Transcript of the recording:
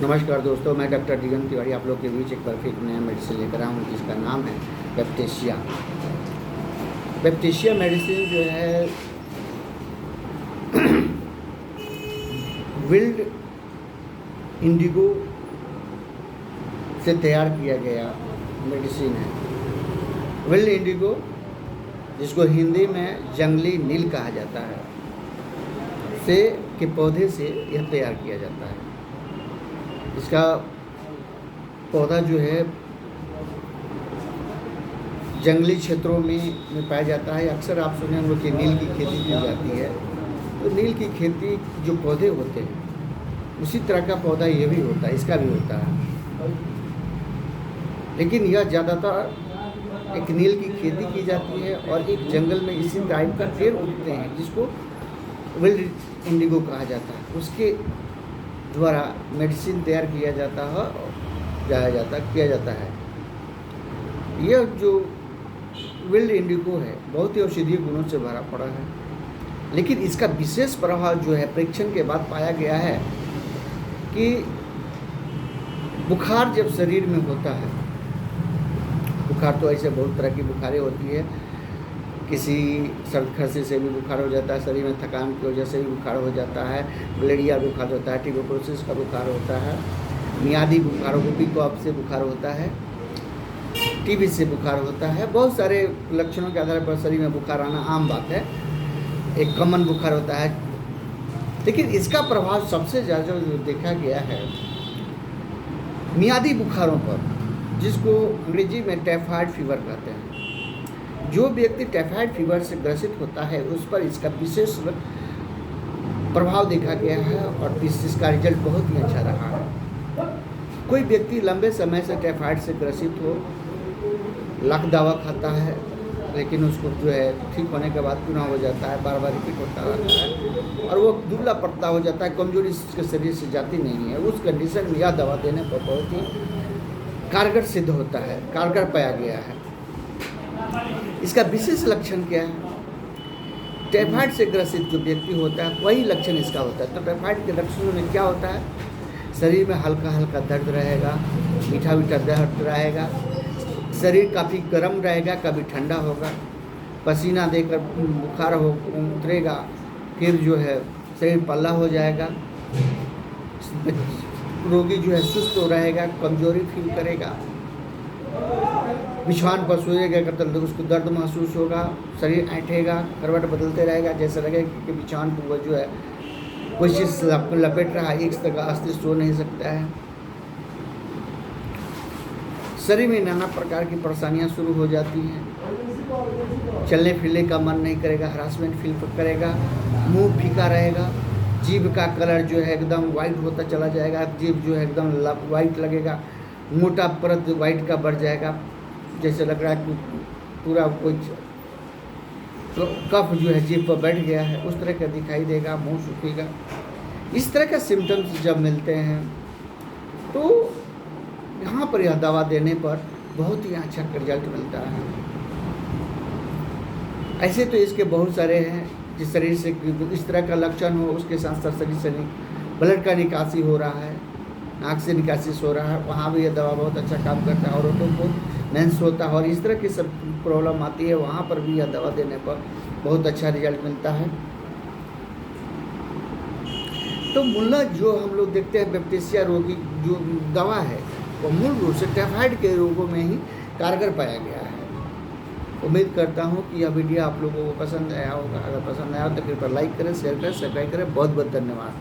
नमस्कार दोस्तों, मैं डॉक्टर दिगंत तिवारी आप लोग के बीच एक बार फिर नया मेडिसिन लेकर आया हूँ जिसका नाम है वेप्टेशिया। वेप्टेशिया मेडिसिन जो है विल्ड इंडिगो से तैयार किया गया मेडिसिन है। विल्ड इंडिगो, जिसको हिंदी में जंगली नील कहा जाता है, से के पौधे से यह तैयार किया जाता है। इसका पौधा जो है जंगली क्षेत्रों में पाया जाता है। अक्सर आप सुने होंगे कि नील की खेती की जाती है, तो नील की खेती जो पौधे होते हैं उसी तरह का पौधा ये भी होता है, इसका भी होता है। लेकिन यह ज़्यादातर एक नील की खेती की जाती है और एक जंगल में इसी टाइप का पेड़ उगते हैं जिसको विल्ड इंडिगो कहा जाता है। उसके द्वारा मेडिसिन तैयार किया जाता है। यह जो विल्ड इंडिगो है बहुत ही औषधीय गुणों से भरा पड़ा है, लेकिन इसका विशेष प्रभाव जो है परीक्षण के बाद पाया गया है कि बुखार जब शरीर में होता है, बुखार तो ऐसे बहुत तरह की बुखारें होती है, किसी सर्द खांसी से भी बुखार हो जाता है, शरीर में थकान की वजह से भी बुखार हो जाता है, मलेरिया बुखार होता है, ट्यूबरकुलोसिस का बुखार होता है, मियादी बुखार, वूपी कफ से बुखार होता है, टीबी से बुखार होता है। बहुत सारे लक्षणों के आधार पर शरीर में बुखार आना आम बात है, एक कॉमन बुखार होता है। लेकिन इसका प्रभाव सबसे ज़्यादा जो देखा गया है मियादी बुखारों पर, जिसको अंग्रेजी में टाइफाइड फीवर कहते हैं। जो व्यक्ति टाइफाइड फीवर से ग्रसित होता है उस पर इसका विशेष प्रभाव देखा गया है और इसका रिजल्ट बहुत ही अच्छा रहा है। कोई व्यक्ति लंबे समय से टाइफाइड से ग्रसित हो, लाख दवा खाता है, लेकिन उसको जो है ठीक होने के बाद पुनः हो जाता है, बार बार रिपीट होता रहता है और वो दुबला पतला हो जाता है, कमजोरी इसके शरीर से जाती नहीं है। उस कंडीशन में यह दवा देने पर बहुत ही कारगर सिद्ध होता है, कारगर पाया गया है। इसका विशेष लक्षण क्या है? टाइफाइड से ग्रसित जो व्यक्ति होता है वही लक्षण इसका होता है। तो टाइफाइड के लक्षणों में क्या होता है? शरीर में हल्का हल्का दर्द रहेगा, मीठा मीठा दर्द रहेगा, शरीर काफ़ी गर्म रहेगा, कभी ठंडा होगा, पसीना देकर बुखार हो उतरेगा, फिर जो है शरीर पल्ला हो जाएगा, रोगी जो है सुस्त हो रहेगा, कमजोरी फील करेगा, बिछावन पर सोएगा तो उसको दर्द महसूस होगा, शरीर ऐंठेगा, करवट बदलते रहेगा, जैसा लगेगा कि बिछावन पर वो जो है कोई चीज़ लपेट रहा है, एक जगह अस्थिर सो नहीं सकता है। शरीर में नाना प्रकार की परेशानियां शुरू हो जाती हैं, चलने फिरने का मन नहीं करेगा, हरासमेंट फील करेगा, मुंह फीका रहेगा, जीभ का कलर जो है एकदम वाइट होता चला जाएगा, जीभ जो है एकदम वाइट लगेगा, मोटा परत वाइट का बढ़ जाएगा, जैसे लग रहा है कि पूरा कोई कफ जो है जीभ पर बैठ गया है, उस तरह का दिखाई देगा, मुंह सूखेगा। इस तरह के सिम्टम्स जब मिलते हैं तो यहाँ पर यह दवा देने पर बहुत ही अच्छा रिजल्ट मिलता है। ऐसे तो इसके बहुत सारे हैं, जिस शरीर से इस तरह का लक्षण हो उसके साथ साथ शरीर से ब्लड का निकासी हो रहा है, नाक से निकासी हो रहा है, वहाँ भी यह दवा बहुत अच्छा काम करता है। औरतों को मेंस होता है और इस तरह की सब प्रॉब्लम आती है, वहाँ पर भी यह दवा देने पर बहुत अच्छा रिजल्ट मिलता है। तो मूलतः जो हम लोग देखते हैं वेप्टेशिया रोगी जो दवा है वो मूल रूप से टाइफाइड के रोगों में ही कारगर पाया गया है। उम्मीद करता हूँ कि यह वीडियो आप लोगों को पसंद आया होगा। अगर पसंद आया हो तो कृपया लाइक करें, शेयर करें, सब्सक्राइब करें। बहुत बहुत धन्यवाद।